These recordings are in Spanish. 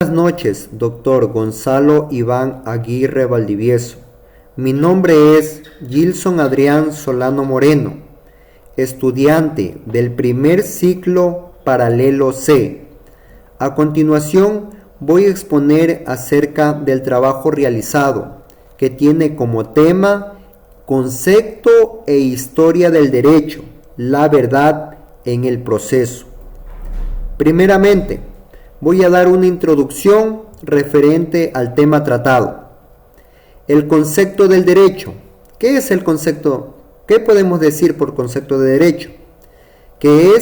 Buenas noches, doctor Gonzalo Iván Aguirre Valdivieso. Mi nombre es Gilson Adrián Solano Moreno, estudiante del primer ciclo paralelo C. A continuación voy a exponer acerca del trabajo realizado, que tiene como tema Concepto e historia del derecho, la verdad en el proceso. Primeramente, voy a dar una introducción referente al tema tratado. El concepto del derecho. ¿Qué es el concepto? ¿Qué podemos decir por concepto de derecho? Que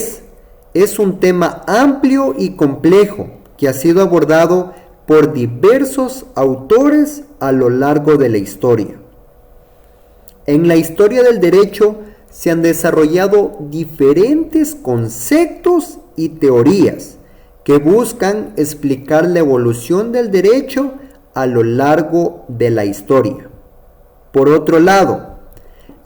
es un tema amplio y complejo que ha sido abordado por diversos autores a lo largo de la historia. En la historia del derecho se han desarrollado diferentes conceptos y teorías que buscan explicar la evolución del derecho a lo largo de la historia. Por otro lado,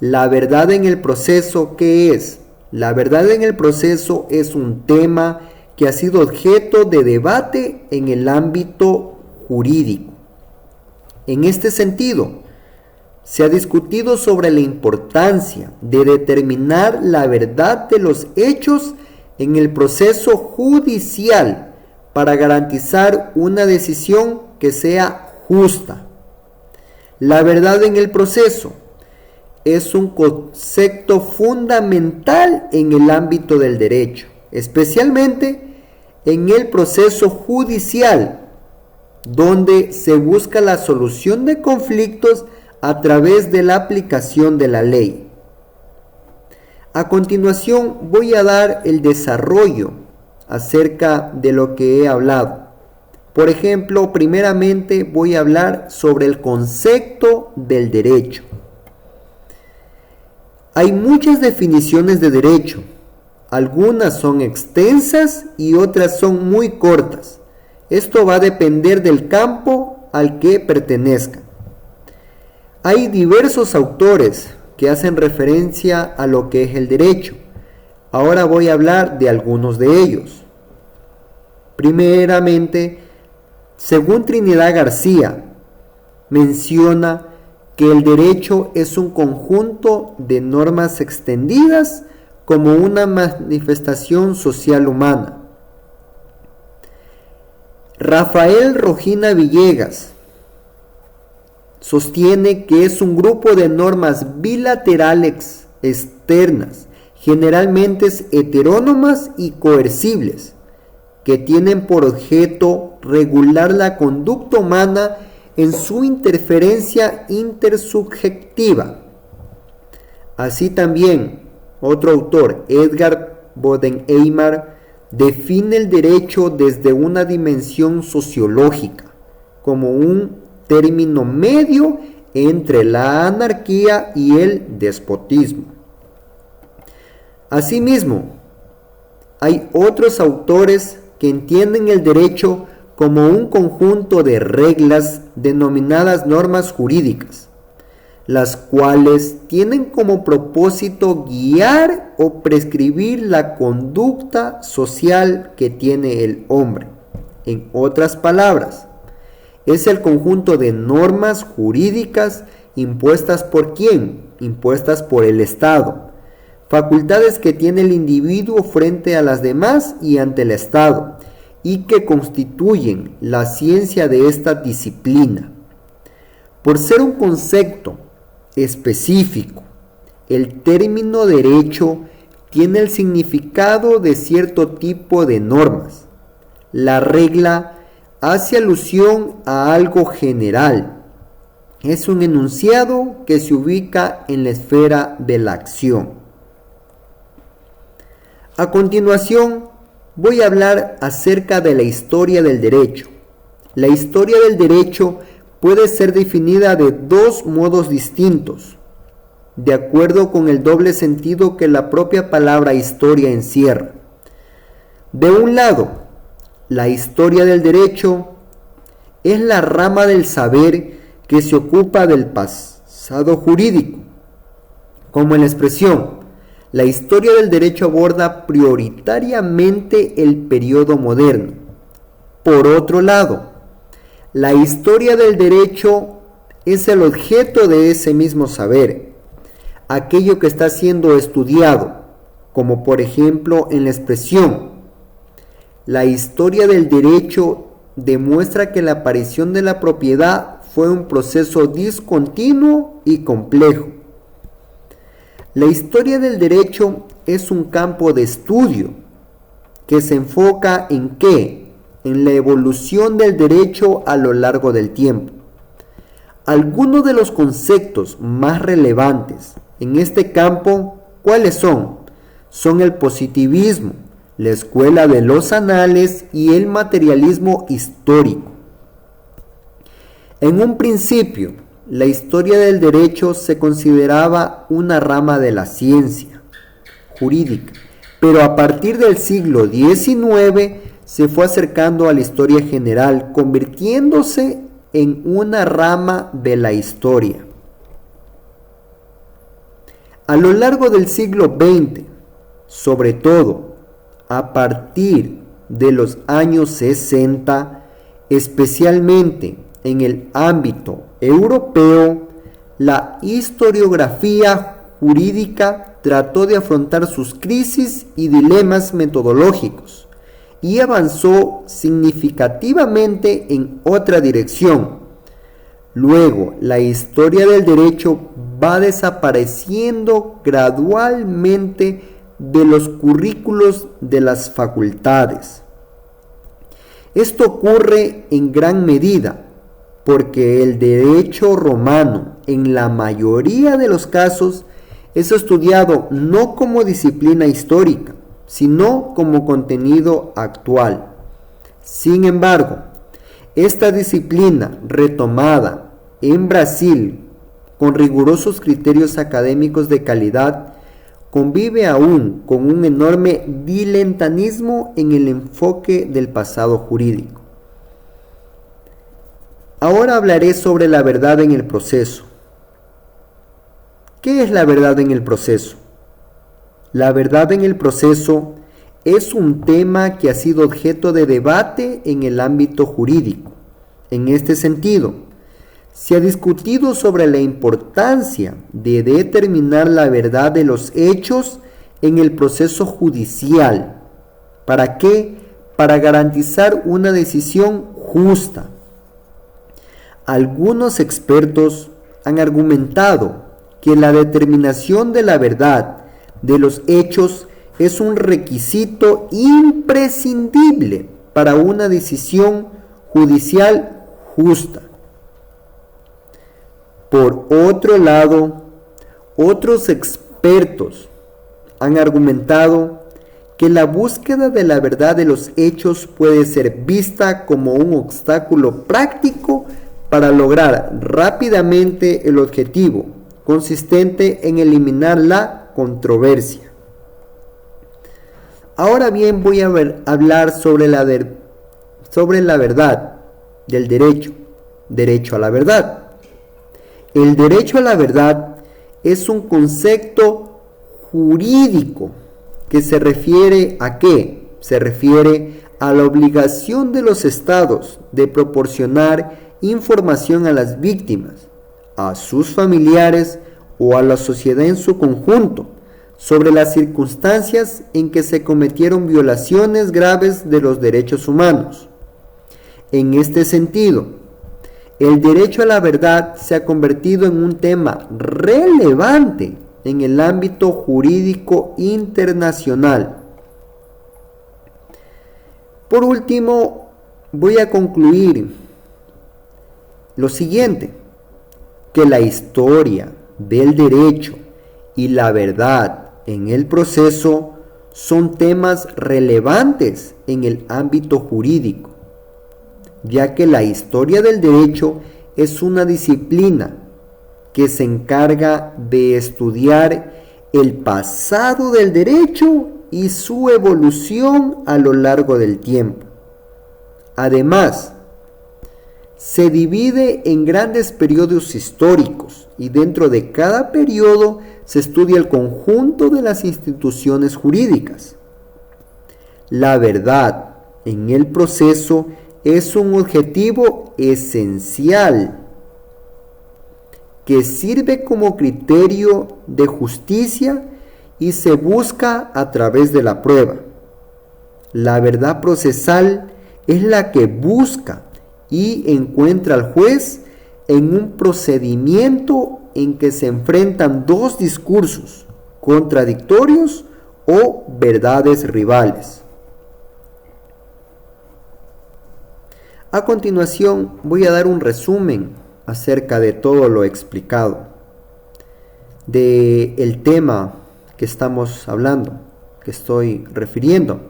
la verdad en el proceso, ¿qué es? La verdad en el proceso es un tema que ha sido objeto de debate en el ámbito jurídico. En este sentido, se ha discutido sobre la importancia de determinar la verdad de los hechos en el proceso judicial para garantizar una decisión que sea justa. La verdad en el proceso es un concepto fundamental en el ámbito del derecho, especialmente en el proceso judicial, donde se busca la solución de conflictos a través de la aplicación de la ley. A continuación voy a dar el desarrollo acerca de lo que he hablado. Por ejemplo, primeramente voy a hablar sobre el concepto del derecho. Hay muchas definiciones de derecho. Algunas son extensas y otras son muy cortas. Esto va a depender del campo al que pertenezca. Hay diversos autores que hacen referencia a lo que es el derecho. Ahora voy a hablar de algunos de ellos. Primeramente, según Trinidad García, menciona que el derecho es un conjunto de normas extendidas como una manifestación social humana. Rafael Rojina Villegas sostiene que es un grupo de normas bilaterales externas, generalmente heterónomas y coercibles, que tienen por objeto regular la conducta humana en su interferencia intersubjetiva. Así también, otro autor, Edgar Bodenheimer, define el derecho desde una dimensión sociológica, como un término medio entre la anarquía y el despotismo. Asimismo, hay otros autores que entienden el derecho como un conjunto de reglas denominadas normas jurídicas, las cuales tienen como propósito guiar o prescribir la conducta social que tiene el hombre. En otras palabras, es el conjunto de normas jurídicas impuestas por ¿quién? Impuestas por el Estado. Facultades que tiene el individuo frente a las demás y ante el Estado, y que constituyen la ciencia de esta disciplina. Por ser un concepto específico, el término derecho tiene el significado de cierto tipo de normas. La regla hace alusión a algo general. Es un enunciado que se ubica en la esfera de la acción. A continuación, voy a hablar acerca de la historia del derecho. La historia del derecho puede ser definida de dos modos distintos, de acuerdo con el doble sentido que la propia palabra historia encierra. De un lado, la historia del derecho es la rama del saber que se ocupa del pasado jurídico. Como en la expresión, la historia del derecho aborda prioritariamente el periodo moderno. Por otro lado, la historia del derecho es el objeto de ese mismo saber, aquello que está siendo estudiado, como por ejemplo en la expresión. La historia del derecho demuestra que la aparición de la propiedad fue un proceso discontinuo y complejo. La historia del derecho es un campo de estudio que se enfoca ¿en qué? En la evolución del derecho a lo largo del tiempo. Algunos de los conceptos más relevantes en este campo, ¿cuáles son? Son el positivismo, la escuela de los anales y el materialismo histórico. En un principio, la historia del derecho se consideraba una rama de la ciencia jurídica, pero a partir del siglo XIX se fue acercando a la historia general, convirtiéndose en una rama de la historia. A lo largo del siglo XX, sobre todo a partir de los años 60, especialmente en el ámbito europeo, la historiografía jurídica trató de afrontar sus crisis y dilemas metodológicos y avanzó significativamente en otra dirección. Luego, la historia del derecho va desapareciendo gradualmente de los currículos de las facultades. Esto ocurre en gran medida porque el derecho romano, en la mayoría de los casos, es estudiado no como disciplina histórica, sino como contenido actual. Sin embargo, esta disciplina retomada en Brasil con rigurosos criterios académicos de calidad convive aún con un enorme diletantismo en el enfoque del pasado jurídico. Ahora hablaré sobre la verdad en el proceso. ¿Qué es la verdad en el proceso? La verdad en el proceso es un tema que ha sido objeto de debate en el ámbito jurídico. En este sentido, se ha discutido sobre la importancia de determinar la verdad de los hechos en el proceso judicial. ¿Para qué? Para garantizar una decisión justa. Algunos expertos han argumentado que la determinación de la verdad de los hechos es un requisito imprescindible para una decisión judicial justa. Por otro lado, otros expertos han argumentado que la búsqueda de la verdad de los hechos puede ser vista como un obstáculo práctico para lograr rápidamente el objetivo, consistente en eliminar la controversia. Ahora bien, voy a hablar sobre la verdad del derecho a la verdad. El derecho a la verdad es un concepto jurídico que se refiere ¿a qué? Se refiere a la obligación de los estados de proporcionar información a las víctimas, a sus familiares o a la sociedad en su conjunto sobre las circunstancias en que se cometieron violaciones graves de los derechos humanos. En este sentido, el derecho a la verdad se ha convertido en un tema relevante en el ámbito jurídico internacional. Por último, voy a concluir lo siguiente, que la historia del derecho y la verdad en el proceso son temas relevantes en el ámbito jurídico, ya que la historia del derecho es una disciplina que se encarga de estudiar el pasado del derecho y su evolución a lo largo del tiempo. Además, se divide en grandes periodos históricos y dentro de cada periodo se estudia el conjunto de las instituciones jurídicas. La verdad en el proceso es un objetivo esencial que sirve como criterio de justicia y se busca a través de la prueba. La verdad procesal es la que busca y encuentra al juez en un procedimiento en que se enfrentan dos discursos contradictorios o verdades rivales. A continuación voy a dar un resumen acerca de todo lo explicado, del tema que estamos hablando, que estoy refiriendo,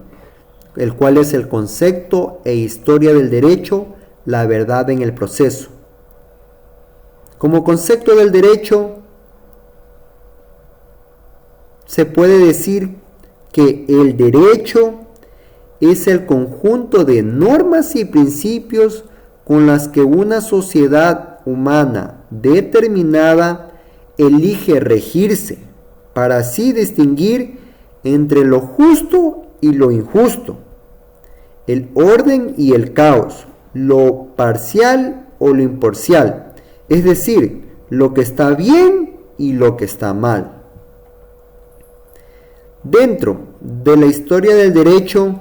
el cual es el concepto e historia del derecho, la verdad en el proceso. Como concepto del derecho, se puede decir que el derecho es el conjunto de normas y principios con las que una sociedad humana determinada elige regirse, para así distinguir entre lo justo y lo injusto, el orden y el caos, lo parcial o lo imparcial, es decir, lo que está bien y lo que está mal. Dentro de la historia del derecho,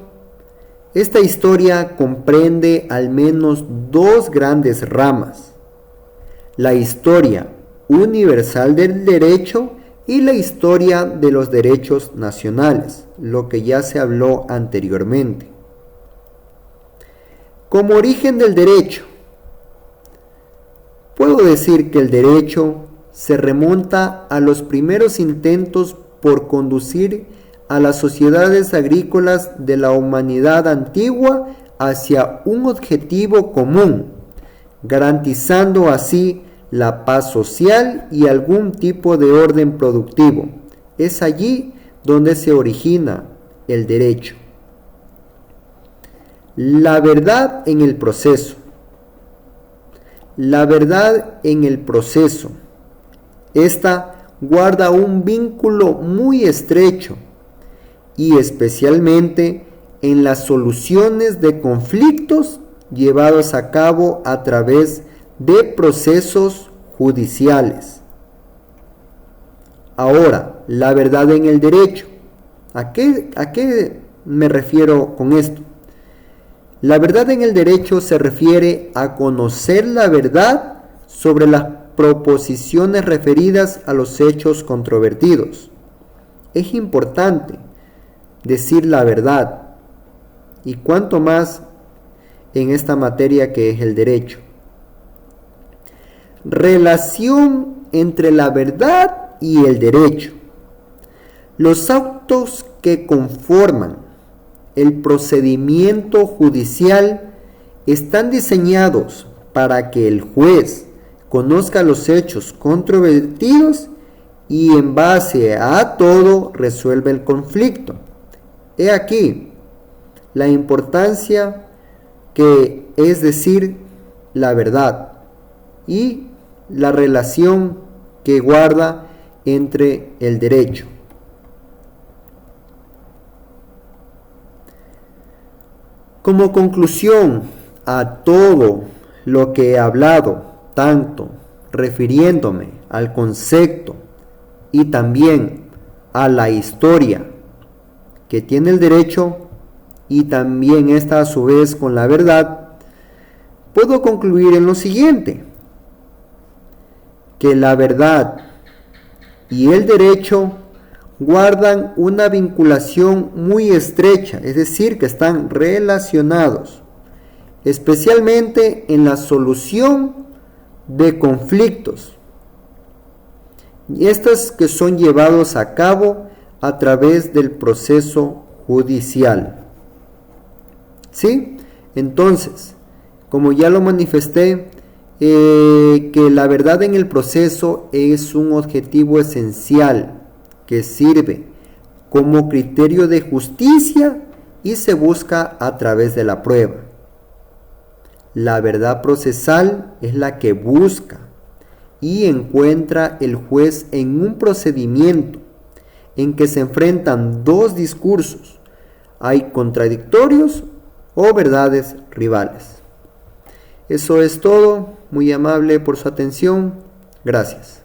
esta historia comprende al menos dos grandes ramas: la historia universal del derecho y la historia de los derechos nacionales, lo que ya se habló anteriormente. Como origen del derecho, puedo decir que el derecho se remonta a los primeros intentos por conducir a las sociedades agrícolas de la humanidad antigua hacia un objetivo común, garantizando así la paz social y algún tipo de orden productivo. Es allí donde se origina el derecho. La verdad en el proceso. La verdad en el proceso. Esta guarda un vínculo muy estrecho y especialmente en las soluciones de conflictos llevados a cabo a través de procesos judiciales. Ahora, la verdad en el derecho. ¿A qué me refiero con esto? La verdad en el derecho se refiere a conocer la verdad sobre las proposiciones referidas a los hechos controvertidos. Es importante decir la verdad, y cuanto más en esta materia que es el derecho. Relación entre la verdad y el derecho. Los actos que conforman el procedimiento judicial están diseñados para que el juez conozca los hechos controvertidos y en base a todo resuelva el conflicto. He aquí la importancia que es decir la verdad y la relación que guarda entre el derecho. Como conclusión a todo lo que he hablado, tanto refiriéndome al concepto y también a la historia que tiene el derecho y también esta a su vez con la verdad, puedo concluir en lo siguiente: que la verdad y el derecho guardan una vinculación muy estrecha, es decir, que están relacionados, especialmente en la solución de conflictos, y estos que son llevados a cabo a través del proceso judicial. ¿Sí? Entonces, como ya lo manifesté, que la verdad en el proceso es un objetivo esencial que sirve como criterio de justicia y se busca a través de la prueba. La verdad procesal es la que busca y encuentra el juez en un procedimiento en que se enfrentan dos discursos, hay contradictorios o verdades rivales. Eso es todo. Muy amable por su atención. Gracias.